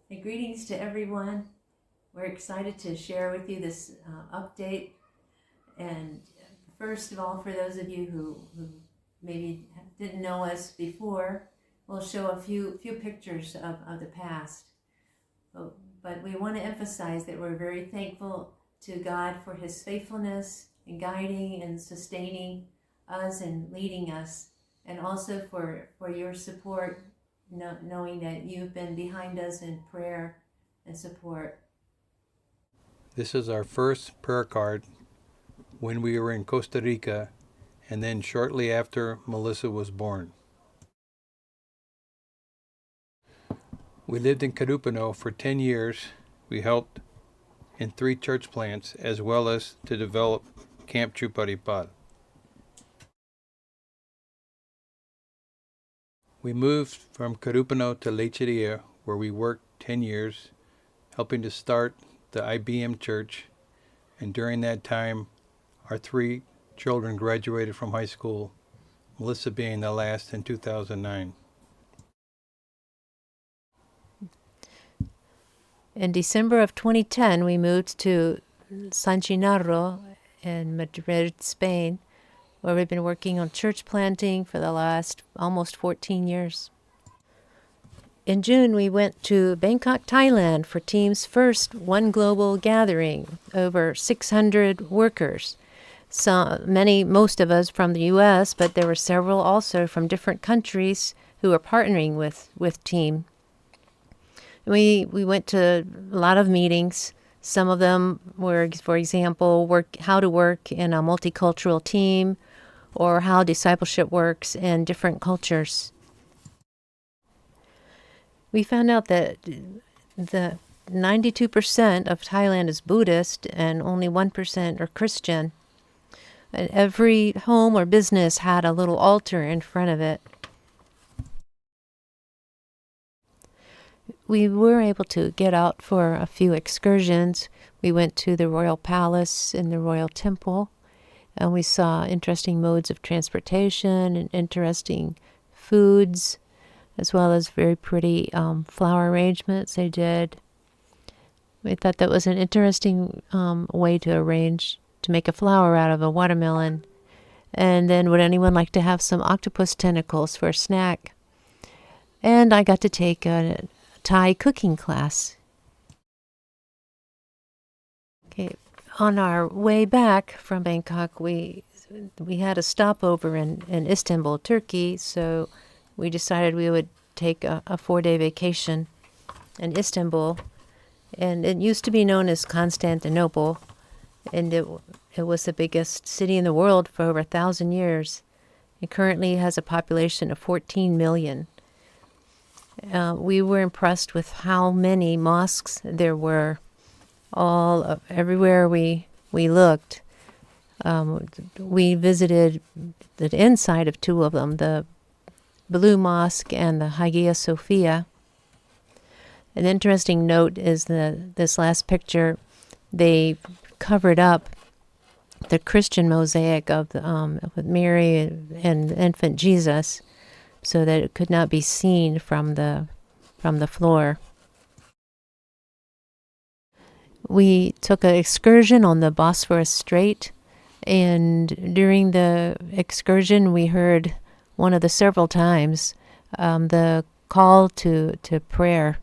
And greetings to everyone. We're excited to share with you this update. And first of all, for those of you who maybe didn't know us before, we'll show a few pictures of the past. But we want to emphasize that we're very thankful to God for his faithfulness in guiding and sustaining us and leading us, and also for your support, knowing that you've been behind us in prayer and support. This is our first prayer card when we were in Costa Rica, and then shortly after Melissa was born. We lived in Carúpano for 10 years. We helped in 3 church plants as well as to develop Camp Chuparipal. We moved from Carúpano to Lecheria, where we worked 10 years, helping to start the IBM church, and during that time, our 3 children graduated from high school, Melissa being the last in 2009. In December of 2010, we moved to San Gennaro in Madrid, Spain, where we've been working on church planting for the last almost 14 years. In June, we went to Bangkok, Thailand for Team's first One Global gathering, over 600 workers. Most of us from the U.S., but there were several also from different countries who are partnering with Team. We went to a lot of meetings. Some of them were, for example, how to work in a multicultural team, or how discipleship works in different cultures. We found out that the 92% of Thailand is Buddhist and only 1% are Christian. And every home or business had a little altar in front of it. We were able to get out for a few excursions. We went to the Royal Palace and the Royal Temple, and we saw interesting modes of transportation and interesting foods, as well as very pretty flower arrangements they did. We thought that was an interesting way to make a flower out of a watermelon. And then, would anyone like to have some octopus tentacles for a snack? And I got to take a Thai cooking class. Okay, on our way back from Bangkok, we had a stopover in Istanbul, Turkey, so we decided we would take a 4-day vacation in Istanbul. And it used to be known as Constantinople, and it was the biggest city in the world for over 1,000 years. It currently has a population of 14 million. We were impressed with how many mosques there were everywhere we looked. We visited the inside of 2 of them, the Blue Mosque and the Hagia Sophia. An interesting note is this last picture. They covered up the Christian mosaic of with Mary and infant Jesus, so that it could not be seen from the floor. We took an excursion on the Bosphorus Strait, and during the excursion we heard one of the several times the call to prayer.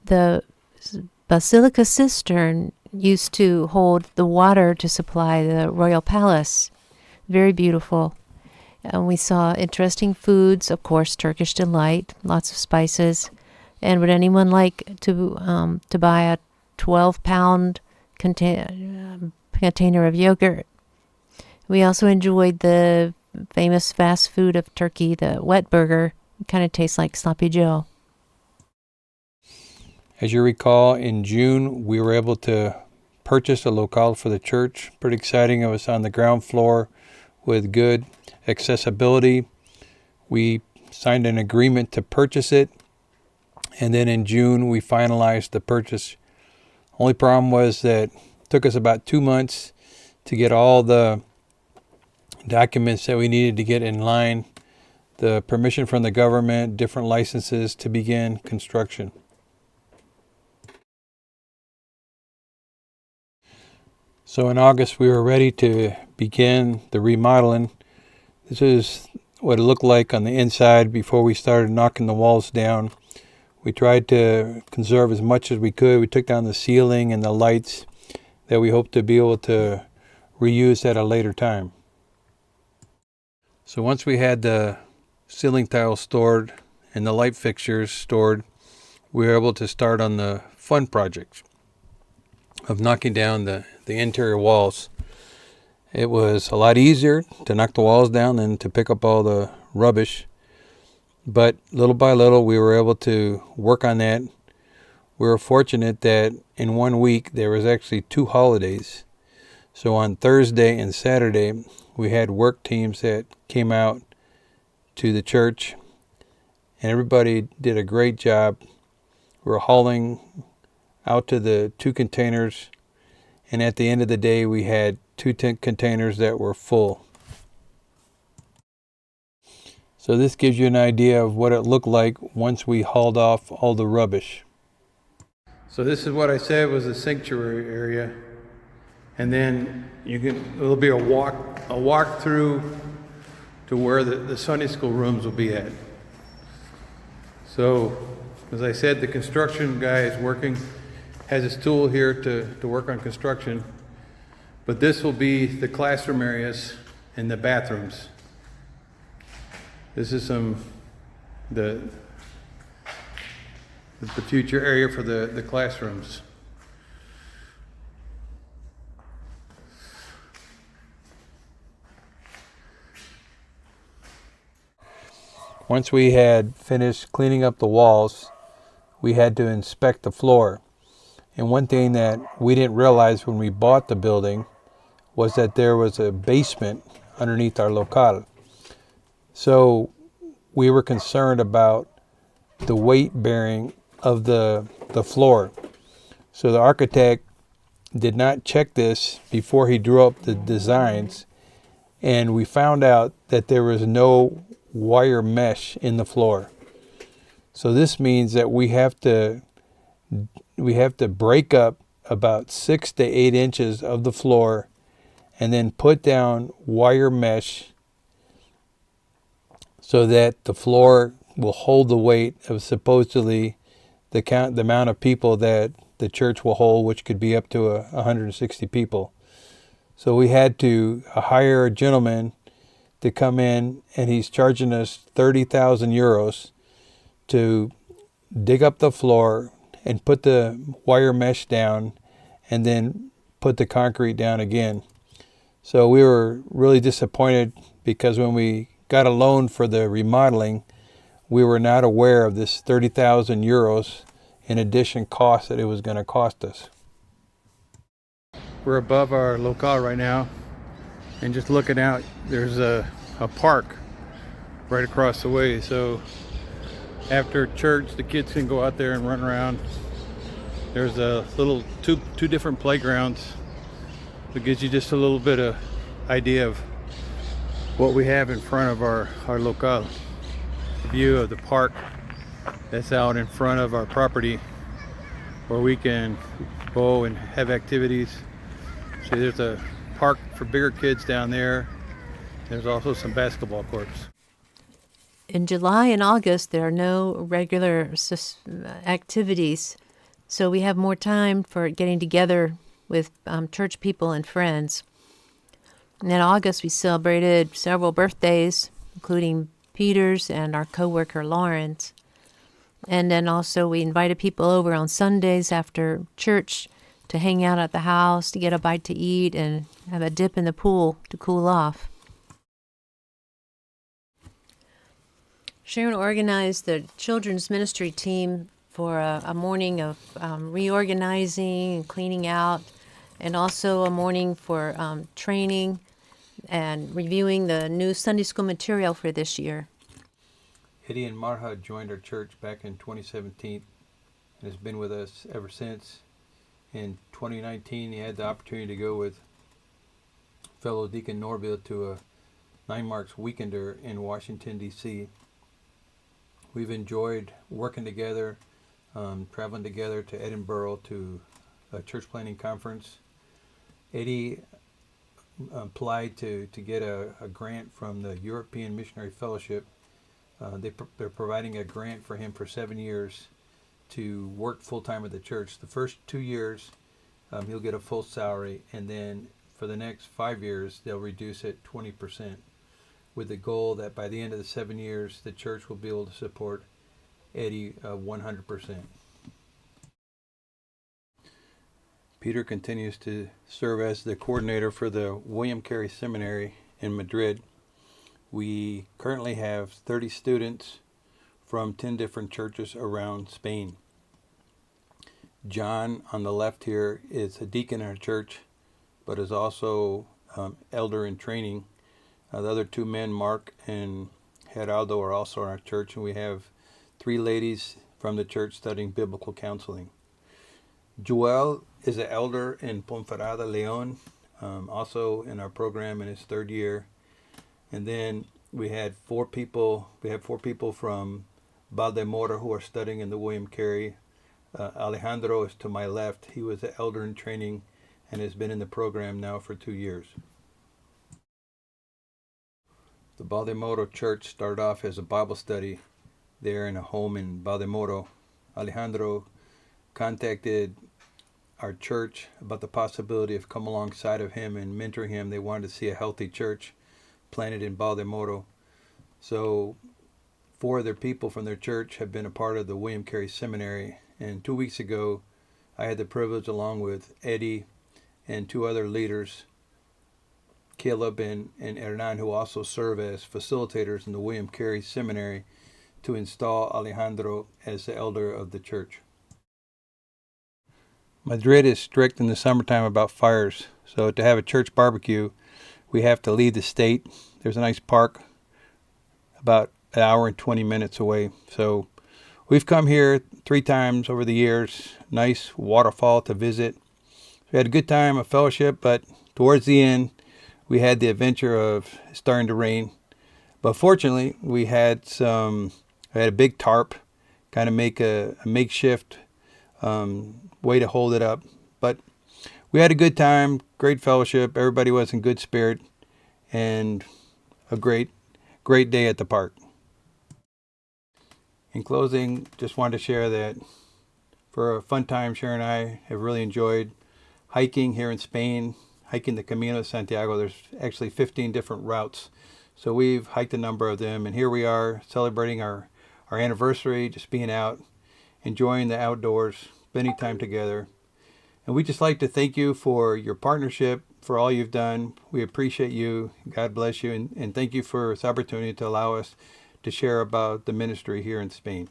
The Basilica cistern used to hold the water to supply the royal palace. Very beautiful. And we saw interesting foods, of course, Turkish delight, lots of spices. And would anyone like to buy a 12-pound container of yogurt? We also enjoyed the famous fast food of Turkey, the wet burger. It kind of tastes like Sloppy Joe. As you recall, in June, we were able to purchase a locale for the church. Pretty exciting. It was on the ground floor with good accessibility. We signed an agreement to purchase it, and then in June, we finalized the purchase. Only problem was that it took us about 2 months to get all the documents that we needed to get in line, the permission from the government, different licenses to begin construction. So in August, we were ready to begin the remodeling. This is what it looked like on the inside before we started knocking the walls down. We tried to conserve as much as we could. We took down the ceiling and the lights that we hope to be able to reuse at a later time. So once we had the ceiling tiles stored and the light fixtures stored, we were able to start on the fun project of knocking down the interior walls. It was a lot easier to knock the walls down than to pick up all the rubbish. But little by little, we were able to work on that. We were fortunate that in 1 week, there was actually 2 holidays. So on Thursday and Saturday, we had work teams that came out to the church, and everybody did a great job. We were hauling out to the 2 containers, and at the end of the day, we had 2 containers that were full. So this gives you an idea of what it looked like once we hauled off all the rubbish. So this is what I said was the sanctuary area, and then it'll be a walk through to where the Sunday school rooms will be at. So, as I said, the construction guy is working, has his tool here to work on construction, but this will be the classroom areas and the bathrooms. This is the future area for the classrooms. Once we had finished cleaning up the walls, we had to inspect the floor. And one thing that we didn't realize when we bought the building was that there was a basement underneath our locale. So we were concerned about the weight bearing of the floor. So the architect did not check this before he drew up the designs, and we found out that there was no wire mesh in the floor. So this means that we have to break up about 6 to 8 inches of the floor and then put down wire mesh so that the floor will hold the weight of supposedly the amount of people that the church will hold, which could be up to 160 people. So we had to hire a gentleman to come in, and he's charging us 30,000 euros to dig up the floor and put the wire mesh down and then put the concrete down again. So we were really disappointed because when we got a loan for the remodeling, we were not aware of this 30,000 euros in addition cost that it was going to cost us. We're above our locale right now, and just looking out, there's a park right across the way. So after church, the kids can go out there and run around. There's a little two different playgrounds. It gives you just a little bit of idea of what we have in front of our locale. The view of the park that's out in front of our property, where we can go and have activities. See, there's a park for bigger kids down there. There's also some basketball courts. In July and August, there are no regular activities, so we have more time for getting together with church people and friends. And in August, we celebrated several birthdays, including Peter's and our coworker Lawrence. And then also we invited people over on Sundays after church to hang out at the house, to get a bite to eat, and have a dip in the pool to cool off. Sharon organized the children's ministry team for a morning of reorganizing and cleaning out, and also a morning for training and reviewing the new Sunday school material for this year. Eddie and Marha joined our church back in 2017 and has been with us ever since. In 2019, he had the opportunity to go with fellow Deacon Norville to a 9 Marks Weekender in Washington, D.C. We've enjoyed working together, traveling together to Edinburgh to a church planting conference. Eddie applied to get a grant from the European Missionary Fellowship. They're providing a grant for him for 7 years to work full-time at the church. The first 2 years, he'll get a full salary, and then for the next 5 years, they'll reduce it 20%, with the goal that by the end of the 7 years, the church will be able to support Eddie 100%. Peter continues to serve as the coordinator for the William Carey Seminary in Madrid. We currently have 30 students from 10 different churches around Spain. John, on the left here, is a deacon in our church, but is also elder in training. The other two men, Mark and Geraldo, are also in our church, and we have 3 ladies from the church studying biblical counseling. Joel is an elder in Ponferrada, León, also in our program in his 3rd year. And then we have 4 people from Valdemoro who are studying in the William Carey. Alejandro is to my left. He was an elder in training and has been in the program now for 2 years. The Valdemoro Church started off as a Bible study there in a home in Valdemoro. Alejandro contacted our church about the possibility of coming alongside of him and mentoring him. They wanted to see a healthy church planted in Valdemoro. So 4 other people from their church have been a part of the William Carey Seminary. And 2 weeks ago, I had the privilege, along with Eddie and 2 other leaders, Caleb and Hernan, who also serve as facilitators in the William Carey Seminary, to install Alejandro as the elder of the church. Madrid is strict in the summertime about fires, so to have a church barbecue, we have to leave the state. There's a nice park about an hour and 20 minutes away. So we've come here 3 times over the years. Nice waterfall to visit. We had a good time, a fellowship, but towards the end, we had the adventure of starting to rain. But fortunately, we had a big tarp, kind of make a makeshift way to hold it up. But we had a good time, great fellowship. Everybody was in good spirit, and a great day at the park. In closing, just wanted to share that for a fun time, Sharon and I have really enjoyed hiking here in Spain, hiking the Camino de Santiago. There's actually 15 different routes. So we've hiked a number of them, and here we are celebrating our anniversary, just being out, enjoying the outdoors, spending time together. And we just like to thank you for your partnership, for all you've done. We appreciate you. God bless you. And thank you for this opportunity to allow us to share about the ministry here in Spain.